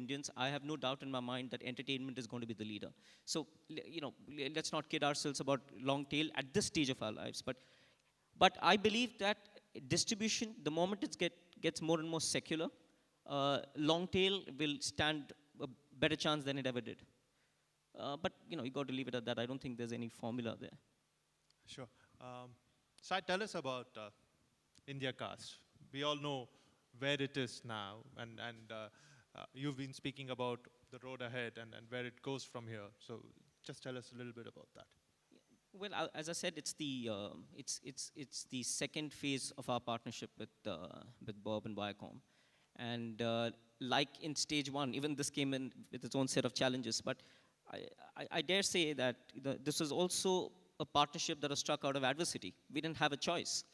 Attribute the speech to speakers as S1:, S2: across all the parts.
S1: Indians, I have no doubt in my mind that entertainment is going to be the leader. So, let's not kid ourselves about long tail at this stage of our lives. But I believe that distribution, the moment gets more and more secular, long tail will stand a better chance than it ever did. But you got to leave it at that. I don't think there's any formula there.
S2: Sure. Sai, tell us about IndiaCast. We all know where it is now, and you've been speaking about the road ahead and where it goes from here. So just tell us a little bit about that.
S1: Well, as I said, it's the second phase of our partnership with Bob and Viacom, and like in stage one, even this came in with its own set of challenges. But I dare say that this was also a partnership that was struck out of adversity. We didn't have a choice.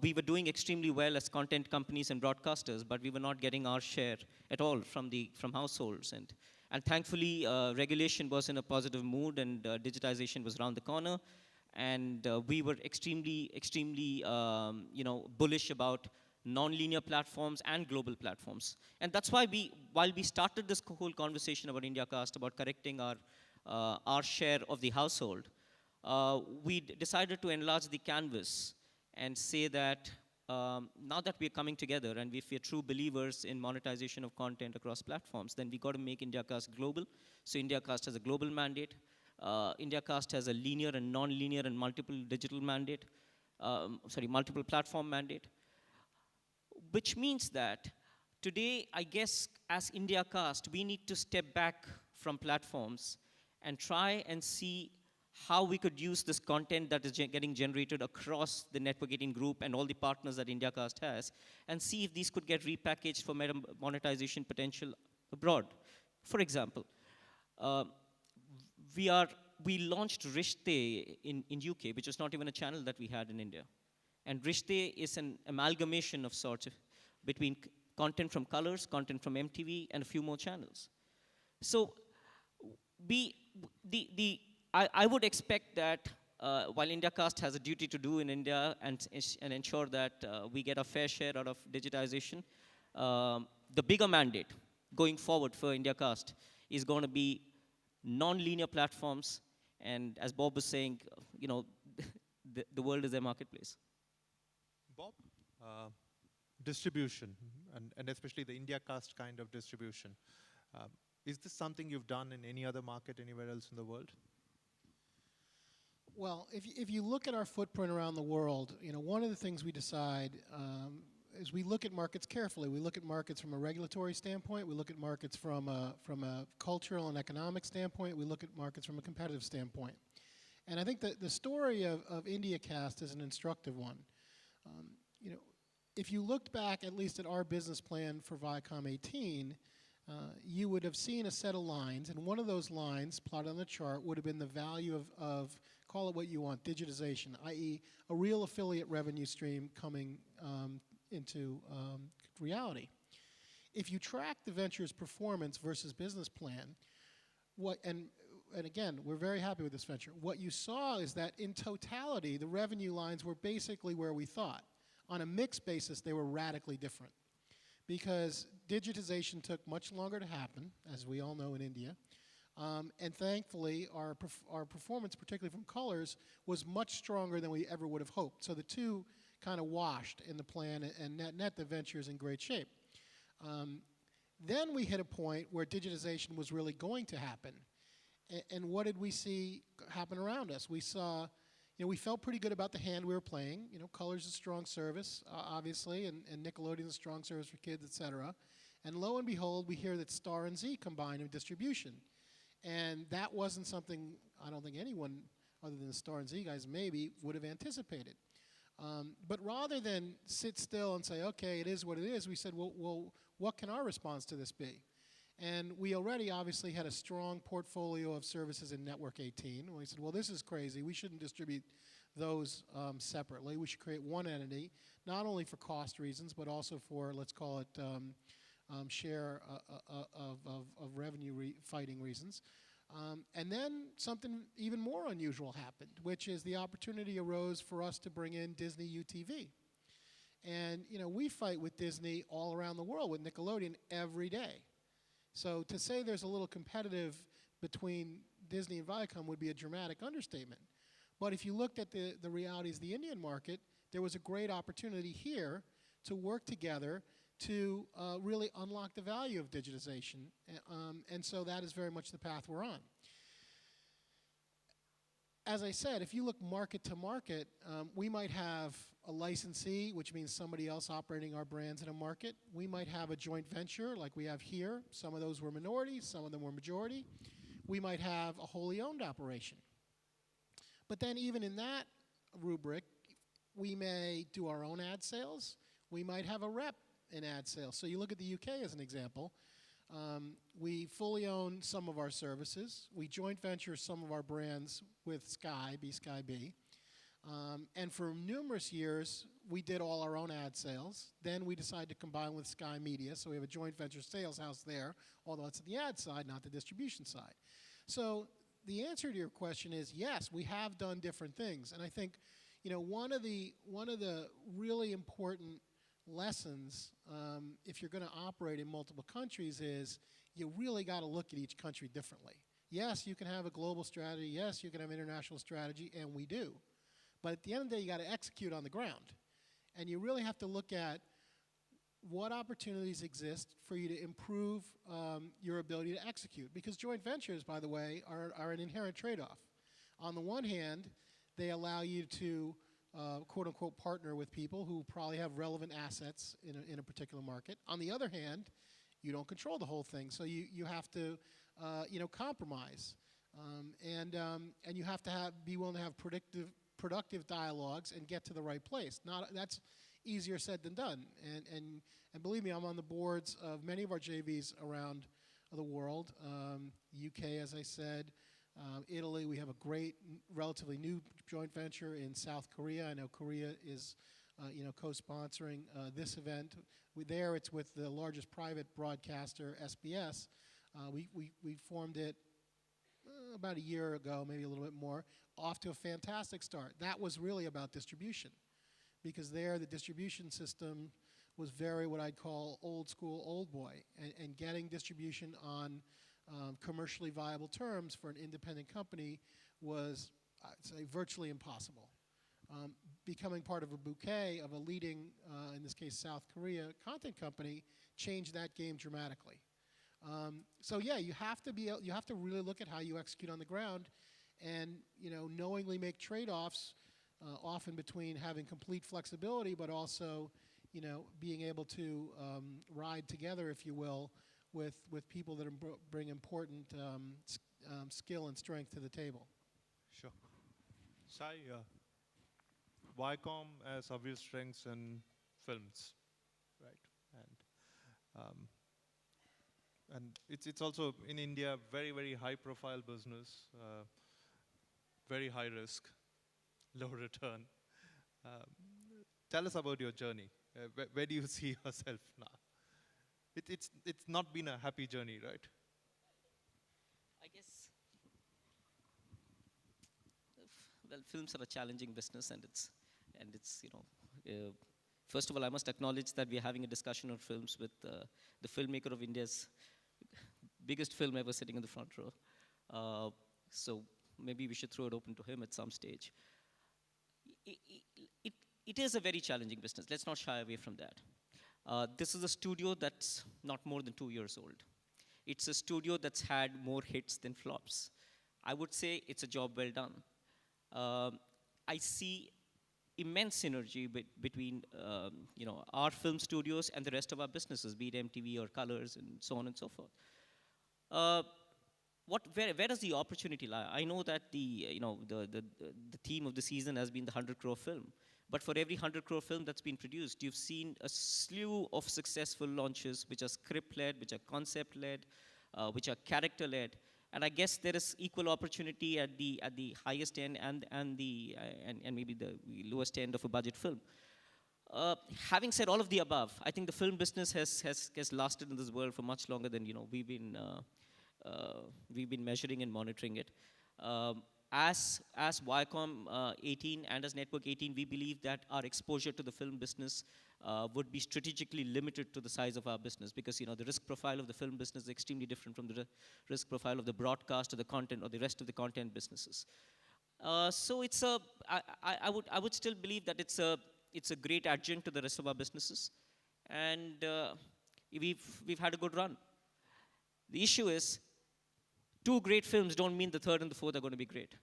S1: We were doing extremely well as content companies and broadcasters, but we were not getting our share at all from households. And thankfully, regulation was in a positive mood, and digitization was around the corner. And we were extremely, extremely, bullish about non-linear platforms and global platforms. And that's why while we started this whole conversation about IndiaCast, about correcting our share of the household, we decided to enlarge the canvas and say that now that we're coming together and if we're true believers in monetization of content across platforms, then we got to make IndiaCast global. So IndiaCast has a global mandate. IndiaCast has a linear and non-linear and multiple digital mandate, multiple platform mandate, which means that today, I guess, as IndiaCast, we need to step back from platforms and try and see how we could use this content that is getting generated across the Network 18 group and all the partners that IndiaCast has, and see if these could get repackaged for monetization potential abroad. For example, we launched Rishte in UK, which is not even a channel that we had in India. And Rishte is an amalgamation of sorts between content from Colors, content from MTV, and a few more channels. So I would expect that while IndiaCast has a duty to do in India and ensure that we get a fair share out of digitization, the bigger mandate going forward for IndiaCast is going to be non-linear platforms. And as Bob was saying, the world is their marketplace.
S2: Bob, distribution, and especially the IndiaCast kind of distribution. Is this something you've done in any other market anywhere else in the world?
S3: Well, if you look at our footprint around the world, one of the things we decide is we look at markets carefully. We look at markets from a regulatory standpoint. We look at markets from a cultural and economic standpoint. We look at markets from a competitive standpoint. And I think that the story of IndiaCast is an instructive one. If you looked back at least at our business plan for Viacom 18, you would have seen a set of lines, and one of those lines plotted on the chart would have been the value of call it what you want, digitization, i.e. a real affiliate revenue stream coming into reality. If you track the venture's performance versus business plan, and again, we're very happy with this venture, what you saw is that in totality, the revenue lines were basically where we thought. On a mixed basis, they were radically different because digitization took much longer to happen, as we all know in India. And thankfully, our performance, particularly from Colors, was much stronger than we ever would have hoped. So the two kind of washed in the plan, and net the venture is in great shape. Then we hit a point where digitization was really going to happen. And what did we see happen around us? We saw, we felt pretty good about the hand we were playing. Colors is a strong service, obviously, and Nickelodeon is a strong service for kids, et cetera. And lo and behold, we hear that Star and Z combined in distribution. And that wasn't something I don't think anyone other than the Star and Z guys maybe would have anticipated. But rather than sit still and say, okay, it is what it is, we said, well, what can our response to this be? And we already obviously had a strong portfolio of services in Network 18. And we said, well, this is crazy. We shouldn't distribute those separately. We should create one entity, not only for cost reasons, but also for, let's call it, share of revenue fighting reasons. And then something even more unusual happened, which is the opportunity arose for us to bring in Disney UTV. And we fight with Disney all around the world with Nickelodeon every day. So to say there's a little competitive between Disney and Viacom would be a dramatic understatement. But if you looked at the realities of the Indian market, there was a great opportunity here to work together to really unlock the value of digitization. And so that is very much the path we're on. As I said, if you look market to market, we might have a licensee, which means somebody else operating our brands in a market. We might have a joint venture like we have here. Some of those were minorities, some of them were majority. We might have a wholly owned operation. But then even in that rubric, we may do our own ad sales. We might have a rep in ad sales. So you look at the UK as an example. We fully own some of our services. We joint venture some of our brands with Sky, B. And for numerous years, we did all our own ad sales. Then we decided to combine with Sky Media, so we have a joint venture sales house there, although it's the ad side, not the distribution side. So the answer to your question is yes, we have done different things. And I think, one of the really important lessons, if you're going to operate in multiple countries, is you really got to look at each country differently. Yes, you can have a global strategy. Yes, you can have international strategy, and we do. But at the end of the day, you got to execute on the ground. And you really have to look at what opportunities exist for you to improve your ability to execute. Because joint ventures, by the way, are an inherent trade-off. On the one hand, they allow you to quote-unquote partner with people who probably have relevant assets in a particular market. On the other hand, you don't control the whole thing, so you have to compromise. And you have to be willing to have productive dialogues and get to the right place. That's easier said than done. And believe me, I'm on the boards of many of our JVs around the world. UK, as I said, Italy, we have a great, relatively new joint venture in South Korea. I know Korea is, co-sponsoring this event. It's with the largest private broadcaster, SBS. We formed it about a year ago, maybe a little bit more, off to a fantastic start. That was really about distribution, because there the distribution system was very what I'd call old school, old boy, and getting distribution on commercially viable terms for an independent company was, I'd say, virtually impossible. Becoming part of a bouquet of a leading, in this case South Korea, content company changed that game dramatically. So yeah, you have to really look at how you execute on the ground, and knowingly make trade-offs, often between having complete flexibility, but also being able to ride together, if you will, with people that bring important skill and strength to the table.
S2: Sure. Sai, Viacom has obvious strengths in films, right? And it's also in India very, very high profile business, very high risk, low return. Tell us about your journey. Where do you see yourself now? It's not been a happy journey, right?
S1: I guess, well, films are a challenging business, and it's first of all, I must acknowledge that we are having a discussion on films with the filmmaker of India's biggest film ever sitting in the front row. So maybe we should throw it open to him at some stage. It is a very challenging business. Let's not shy away from that. This is a studio that's not more than 2 years old. It's a studio that's had more hits than flops. I would say it's a job well done. I see immense synergy between our film studios and the rest of our businesses, be it MTV or Colors and so on and so forth. Where does the opportunity lie? I know that the theme of the season has been the 100 crore film. But for every 100 crore film that's been produced, you've seen a slew of successful launches, which are script-led, which are concept-led, which are character-led. And I guess there is equal opportunity at the highest end and maybe the lowest end of a budget film. Having said all of the above, I think the film business has lasted in this world for much longer than we've been measuring and monitoring it. As Viacom 18 and as Network 18, we believe that our exposure to the film business would be strategically limited to the size of our business, because the risk profile of the film business is extremely different from the risk profile of the broadcast or the content or the rest of the content businesses. So it's I would still believe that it's a great adjunct to the rest of our businesses, and we've had a good run. The issue is, two great films don't mean the third and the fourth are going to be great.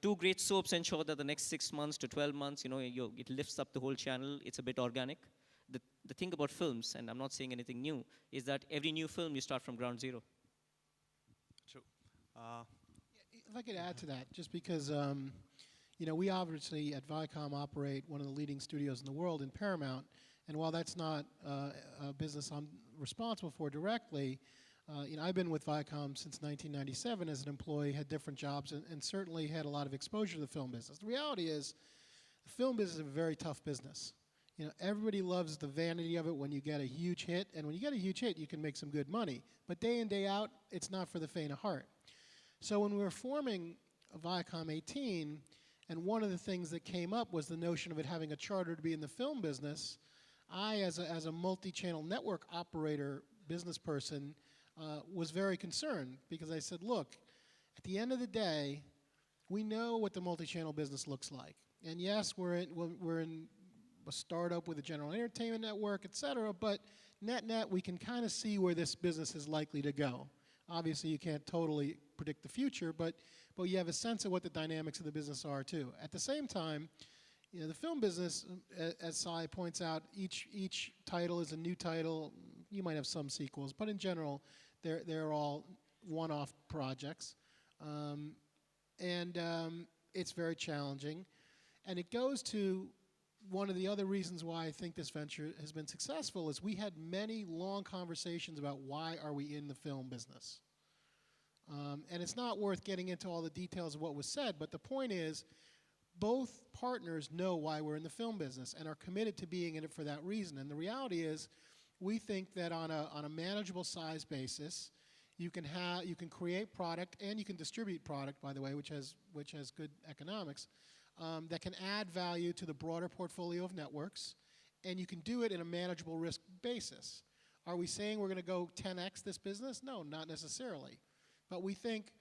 S1: Two great soaps ensure that the next 6 months to 12 months, it lifts up the whole channel. It's a bit organic. The thing about films, and I'm not saying anything new, is that every new film you start from ground zero.
S2: True.
S3: If I could add to that, just because, we obviously at Viacom operate one of the leading studios in the world in Paramount, and while that's not a business I'm responsible for directly, I've been with Viacom since 1997 as an employee, had different jobs, and certainly had a lot of exposure to the film business. The reality is, the film business is a very tough business. Everybody loves the vanity of it when you get a huge hit, and when you get a huge hit, you can make some good money. But day in, day out, it's not for the faint of heart. So when we were forming Viacom 18, and one of the things that came up was the notion of it having a charter to be in the film business, I, as a multi-channel network operator, business person, was very concerned, because I said, look, at the end of the day, we know what the multi-channel business looks like. And yes, we're in a startup with a general entertainment network, et cetera, but net, we can kind of see where this business is likely to go. Obviously, you can't totally predict the future, but you have a sense of what the dynamics of the business are, too. At the same time, the film business, as Sai points out, each title is a new title. You might have some sequels, but in general, they're all one-off projects. It's very challenging. And it goes to one of the other reasons why I think this venture has been successful is we had many long conversations about why are we in the film business. And it's not worth getting into all the details of what was said, but the point is, both partners know why we're in the film business and are committed to being in it for that reason. And the reality is, we think that on a manageable size basis, you can create product and you can distribute product, by the way, which has good economics, that can add value to the broader portfolio of networks, and you can do it in a manageable risk basis. Are we saying we're going to go 10x this business? No, not necessarily. But we think,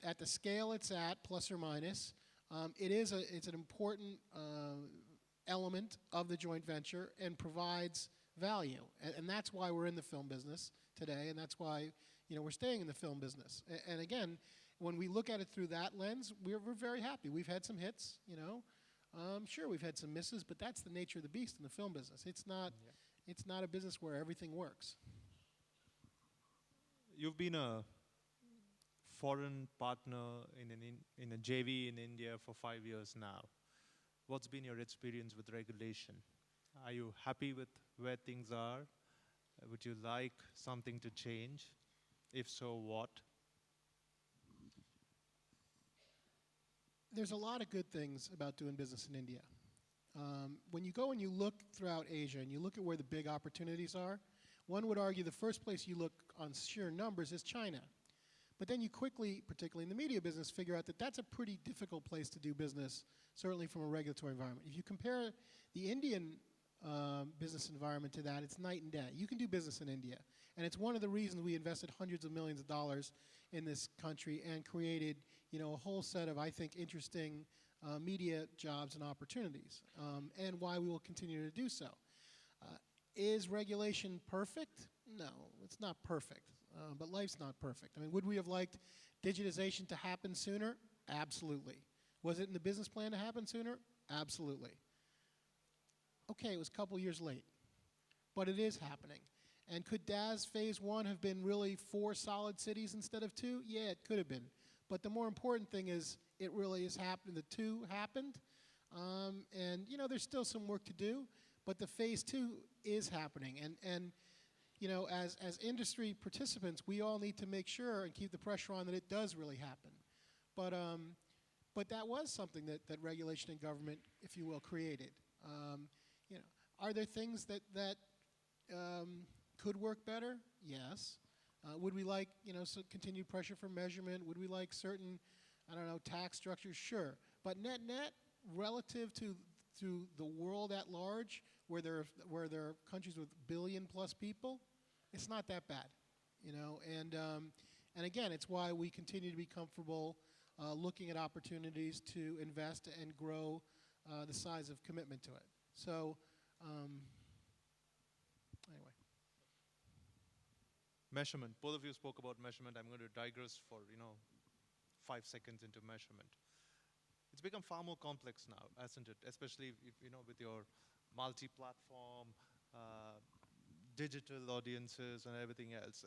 S3: at the scale it's at, plus or minus, it's an important element of the joint venture and provides value. And that's why we're in the film business today, and that's why we're staying in the film business. And again, when we look at it through that lens, we're very happy. We've had some hits, sure, we've had some misses, but that's the nature of the beast in the film business. It's not a business where everything works.
S2: You've been a foreign partner in a JV in India for 5 years now. What's been your experience with regulation? Are you happy with where things are? Would you like something to change? If so, what?
S3: There's a lot of good things about doing business in India. When you go and you look throughout Asia and you look at where the big opportunities are, one would argue the first place you look on sheer numbers is China. But then you quickly, particularly in the media business, figure out that that's a pretty difficult place to do business, certainly from a regulatory environment. If you compare the Indian business environment to that, it's night and day. You can do business in India. And it's one of the reasons we invested hundreds of millions of dollars in this country and created a whole set of, I think, interesting media jobs and opportunities, and why we will continue to do so. Is regulation perfect? No, it's not perfect. But life's not perfect. I mean, would we have liked digitization to happen sooner? Absolutely. Was it in the business plan to happen sooner? Absolutely. Okay, it was a couple years late, but it is happening. And could DAS Phase 1 have been really 4 solid cities instead of 2? Yeah, it could have been. But the more important thing is it really has happened. The 2 happened. And, there's still some work to do, but the Phase 2 is happening. And as industry participants, we all need to make sure and keep the pressure on that it does really happen. But that was something that regulation and government, if you will, created. Are there things that could work better? Yes. Would we like, some continued pressure for measurement? Would we like certain, tax structures? Sure. But net, relative to the world at large, where there are countries with billion plus people, it's not that bad, you know. And again, it's why we continue to be comfortable looking at opportunities to invest and grow the size of commitment to it. So anyway.
S2: Measurement. Both of you spoke about measurement. I'm going to digress for 5 seconds into measurement. It's become far more complex now, hasn't it? Especially if with your multi-platform, digital audiences and everything else.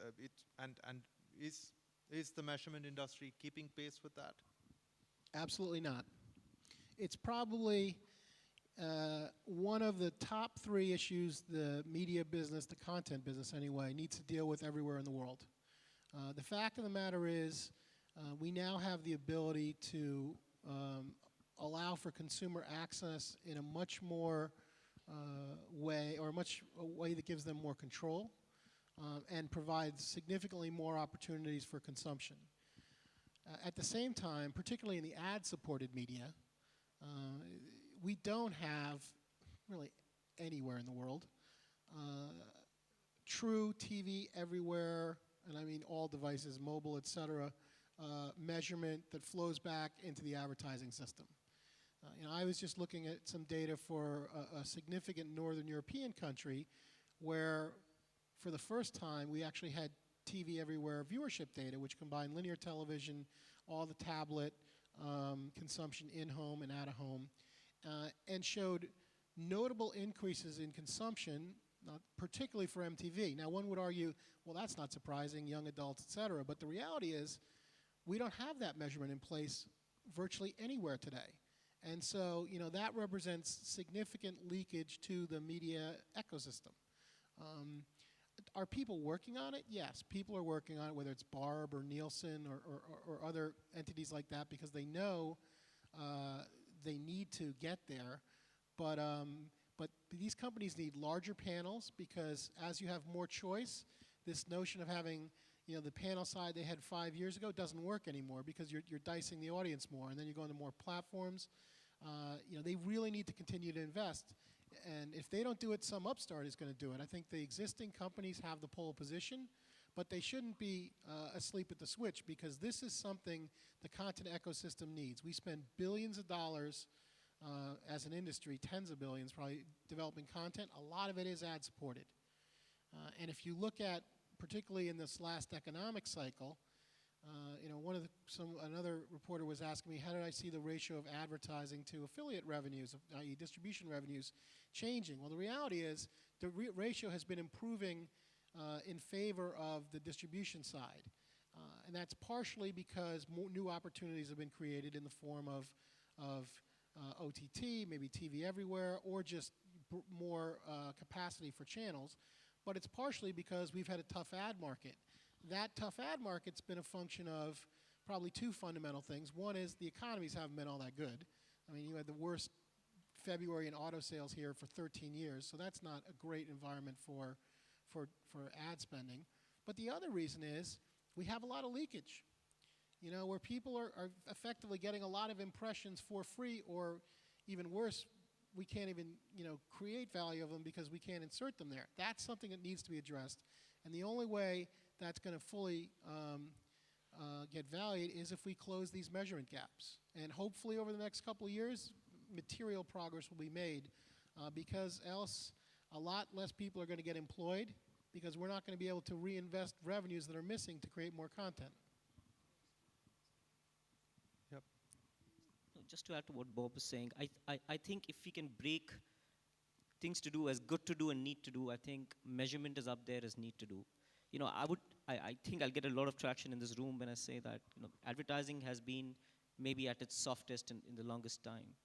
S2: And is the measurement industry keeping pace with that?
S3: Absolutely not. It's probably one of the top 3 issues the media business, the content business anyway, needs to deal with everywhere in the world. The fact of the matter is, we now have the ability to allow for consumer access in a much more way, or a way that gives them more control and provides significantly more opportunities for consumption. At the same time, particularly in the ad-supported media, we don't have, really anywhere in the world, true TV everywhere, and I mean all devices, mobile, et cetera, measurement that flows back into the advertising system. I was just looking at some data for a significant Northern European country where, for the first time, we actually had TV everywhere viewership data, which combined linear television, all the tablet consumption in-home and out-of-home, and showed notable increases in consumption, particularly for MTV. Now, one would argue, well, that's not surprising, young adults, et cetera, but the reality is we don't have that measurement in place virtually anywhere today. And so, that represents significant leakage to the media ecosystem. Are people working on it? Yes, people are working on it, whether it's Barb or Nielsen or other entities like that, because they know they need to get there. But these companies need larger panels because as you have more choice, this notion of having the panel side they had 5 years ago doesn't work anymore because you're dicing the audience more, and then you go into more platforms. They really need to continue to invest. And if they don't do it, some upstart is going to do it. I think the existing companies have the pole position, but they shouldn't be asleep at the switch because this is something the content ecosystem needs. We spend billions of dollars as an industry, tens of billions probably, developing content. A lot of it is ad-supported. And if you look at, particularly in this last economic cycle, another reporter was asking me, how did I see the ratio of advertising to affiliate revenues, i.e. distribution revenues, changing? Well, the reality is the ratio has been improving in favor of the distribution side. And that's partially because new opportunities have been created in the form of OTT, maybe TV everywhere, or just more capacity for channels. But it's partially because we've had a tough ad market. That tough ad market's been a function of probably 2 fundamental things. One is the economies haven't been all that good. I mean, you had the worst February in auto sales here for 13 years, so that's not a great environment for ad spending. But the other reason is we have a lot of leakage, where people are effectively getting a lot of impressions for free, or even worse, we can't even create value of them because we can't insert them there. That's something that needs to be addressed. And the only way that's going to fully get valued is if we close these measurement gaps. And hopefully over the next couple of years, material progress will be made because else a lot less people are going to get employed because we're not going to be able to reinvest revenues that are missing to create more content.
S2: Yep.
S1: Just to add to what Bob was saying, I think if we can break things to do as good to do and need to do, I think measurement is up there as need to do. I think I'll get a lot of traction in this room when I say that advertising has been maybe at its softest in the longest time.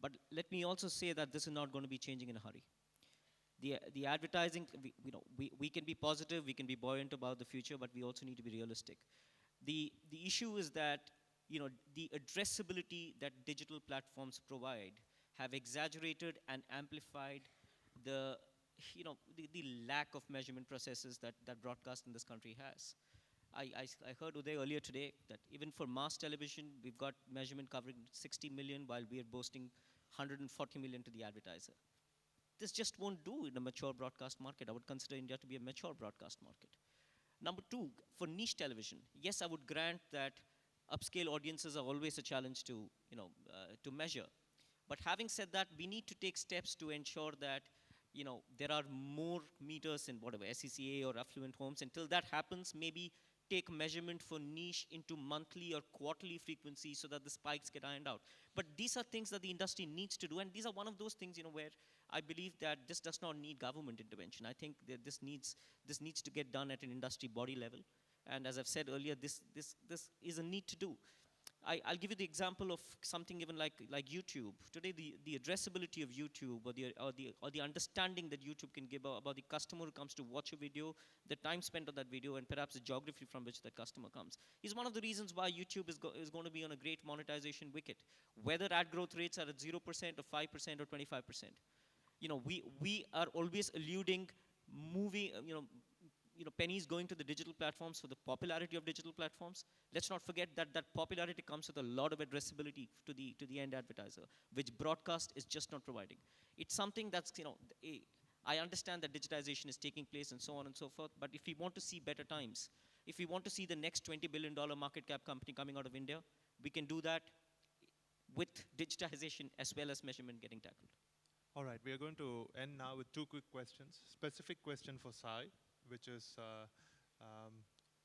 S1: But let me also say that this is not going to be changing in a hurry. The advertising, we can be positive, we can be buoyant about the future, but we also need to be realistic. The issue is that the addressability that digital platforms provide have exaggerated and amplified the lack of measurement processes that broadcast in this country has. I heard Uday earlier today that even for mass television, we've got measurement covering 60 million while we are boasting 140 million to the advertiser. this just won't do in a mature broadcast market. I would consider India to be a mature broadcast market. Number two, for niche television, yes, I would grant that upscale audiences are always a challenge to, to measure. But having said that, we need to take steps to ensure that, there are more meters in whatever, SCCA or affluent homes. Until that happens, maybe take measurement for niche into monthly or quarterly frequency so that the spikes get ironed out. But these are things that the industry needs to do, and these are one of those things, where I believe that this does not need government intervention. I think that this needs to get done at an industry body level. And as I've said earlier, this is a need to do. I'll give you the example of something even like YouTube. Today, the addressability of YouTube or the understanding that YouTube can give about the customer who comes to watch a video, the time spent on that video, and perhaps the geography from which that customer comes, is one of the reasons why YouTube is going to be on a great monetization wicket. Whether ad growth rates are at 0% or 5% or 25%. We are always alluding pennies going to the digital platforms for the popularity of digital platforms. Let's not forget that popularity comes with a lot of addressability to the end advertiser, which broadcast is just not providing. It's something that's, I understand that digitization is taking place and so on and so forth, but if we want to see better times, if we want to see the next $20 billion market cap company coming out of India, we can do that with digitization as well as measurement getting tackled.
S2: All right, we are going to end now with two quick questions. Specific question for Sai, which is,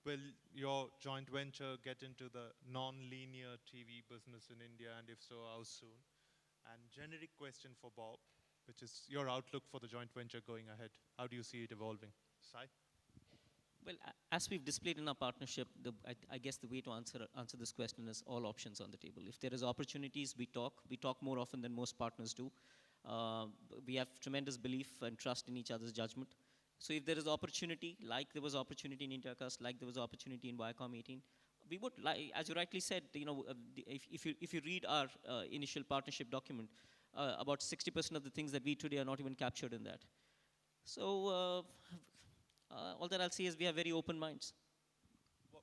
S2: will your joint venture get into the non-linear TV business in India, and if so, how soon? And generic question for Bob, which is your outlook for the joint venture going ahead. How do you see it evolving? Sai?
S1: Well, as we've displayed in our partnership, I guess the way to answer this question is all options on the table. If there is opportunities, we talk more often than most partners do. We have tremendous belief and trust in each other's judgment. So if there is opportunity, like there was opportunity in Indiacast, like there was opportunity in Viacom 18, we would, like, as you rightly said, if you read our initial partnership document, about 60% of the things that we today are not even captured in that. So all that I'll say is we have very open minds.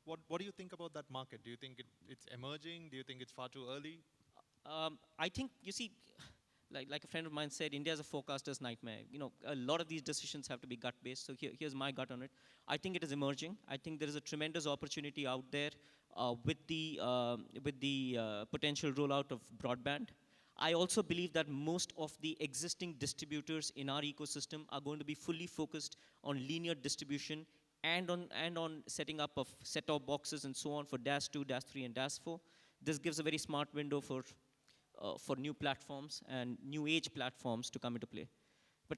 S2: What do you think about that market? Do you think it's emerging? Do you think it's far too early?
S1: I think, you see, like a friend of mine said, India is a forecaster's nightmare. A lot of these decisions have to be gut-based, so here's my gut on it. I think it is emerging. I think there is a tremendous opportunity out there with the potential rollout of broadband. I also believe that most of the existing distributors in our ecosystem are going to be fully focused on linear distribution and on setting up of set-top boxes and so on for DAS 2, DAS 3, and DAS 4. This gives a very smart window for new platforms and new age platforms to come into play. But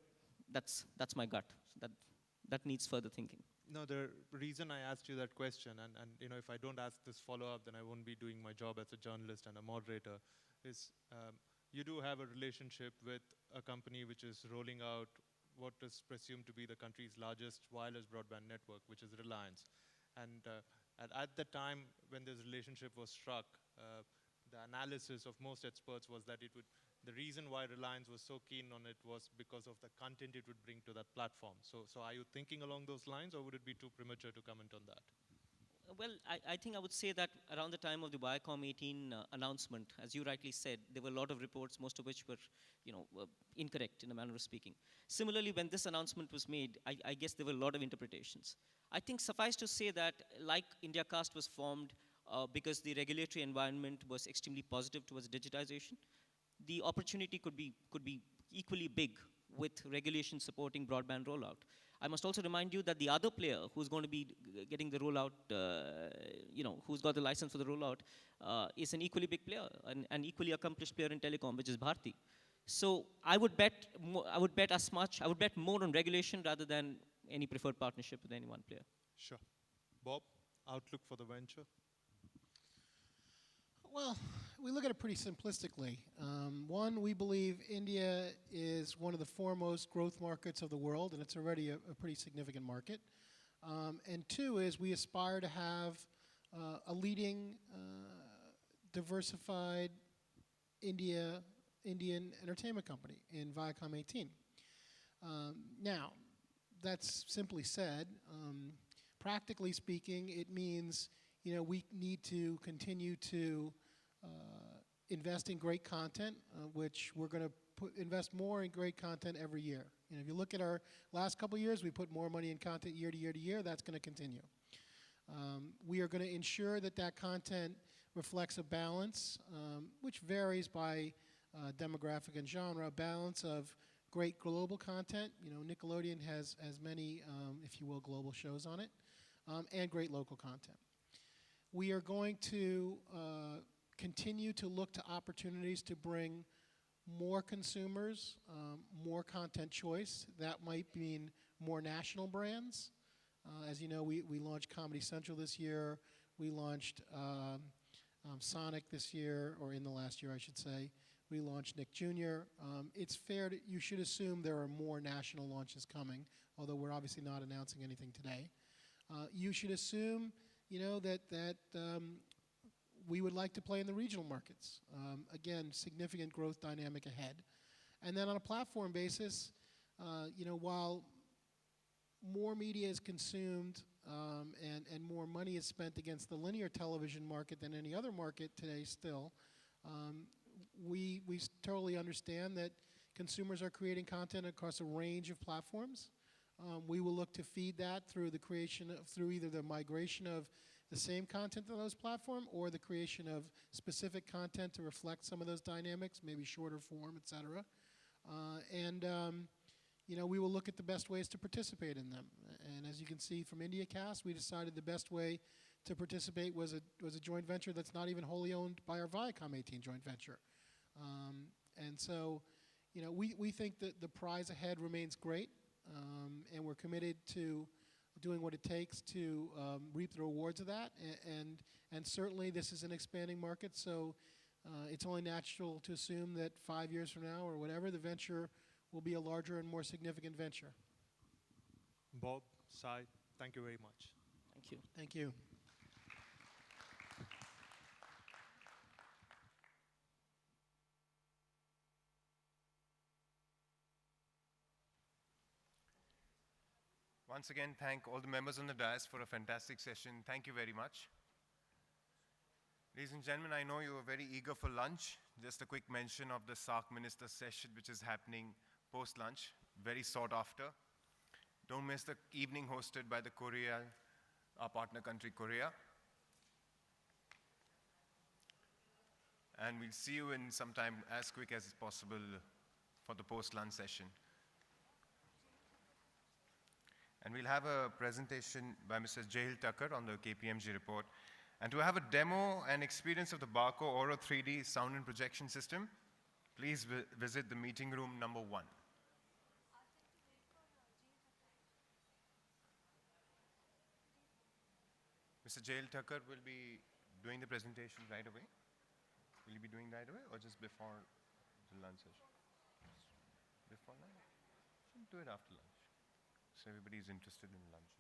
S1: that's my gut. That needs further thinking.
S2: No, the reason I asked you that question, and if I don't ask this follow-up, then I won't be doing my job as a journalist and a moderator, is you do have a relationship with a company which is rolling out what is presumed to be the country's largest wireless broadband network, which is Reliance. And at the time when this relationship was struck, the analysis of most experts was that the reason why Reliance was so keen on it was because of the content it would bring to that platform. So are you thinking along those lines, or would it be too premature to comment on that?
S1: Well, I think I would say that around the time of the Viacom 18 announcement, as you rightly said, there were a lot of reports, most of which were, incorrect in a manner of speaking. Similarly, when this announcement was made, I guess there were a lot of interpretations. I think suffice to say that, like Indiacast was formed because the regulatory environment was extremely positive towards digitization, the opportunity could be equally big with regulation supporting broadband rollout. I must also remind you that the other player who's going to be getting the rollout, who's got the license for the rollout, is an equally big player, an equally accomplished player in telecom, which is Bharti. So I would bet more on regulation rather than any preferred partnership with any one player.
S2: Sure. Bob, outlook for the venture?
S3: Well, we look at it pretty simplistically. One, we believe India is one of the foremost growth markets of the world, and it's already a pretty significant market. And two is we aspire to have a leading, diversified Indian entertainment company in Viacom 18. Now, that's simply said. Practically speaking, it means we need to continue to invest in great content, which we're going to invest more in great content every year. You know, if you look at our last couple of years, we put more money in content year to year to year. That's going to continue. We are going to ensure that that content reflects a balance, which varies by demographic and genre, a balance of great global content. You know, Nickelodeon has many, if you will, global shows on it, and great local content. We are going to continue to look to opportunities to bring more consumers, more content choice. That might mean more national brands. As you know, we launched Comedy Central this year. We launched Sonic this year, or in the last year, I should say. We launched Nick Jr. It's fair you should assume there are more national launches coming, although we're obviously not announcing anything today. You should assume, you know, that we would like to play in the regional markets. Again, significant growth dynamic ahead. And then on a platform basis, you know, while more media is consumed and more money is spent against the linear television market than any other market today still, we totally understand that consumers are creating content across a range of platforms. We will look to feed that through the creation of, through either the migration of the same content to those platforms or the creation of specific content to reflect some of those dynamics, maybe shorter form, et cetera. You know, we will look at the best ways to participate in them. And as you can see from IndiaCast, we decided the best way to participate was a joint venture that's not even wholly owned by our Viacom 18 joint venture. And so, you know, we think that the prize ahead remains great, and we're committed to doing what it takes to reap the rewards of that. And certainly this is an expanding market, so it's only natural to assume that 5 years from now or whatever, the venture will be a larger and more significant venture.
S2: Bob, Sai, thank you very much.
S1: Thank you.
S3: Thank you.
S4: Once again, thank all the members on the dais for a fantastic session. Thank you very much. Ladies and gentlemen, I know you are very eager for lunch. Just a quick mention of the SAARC Minister session, which is happening post-lunch, very sought after. Don't miss the evening hosted by the Korea, our partner country, Korea. And we'll see you in some time as quick as possible for the post-lunch session. And we'll have a presentation by Mr. Jahil Tucker on the KPMG report. And to have a demo and experience of the Barco Auro 3D sound and projection system, please visit the meeting room number 1. Mr. Jahil Tucker will be doing the presentation right away. Will you be doing right away or just before the lunch session? Before lunch? Do it after lunch. So everybody is interested in lunch.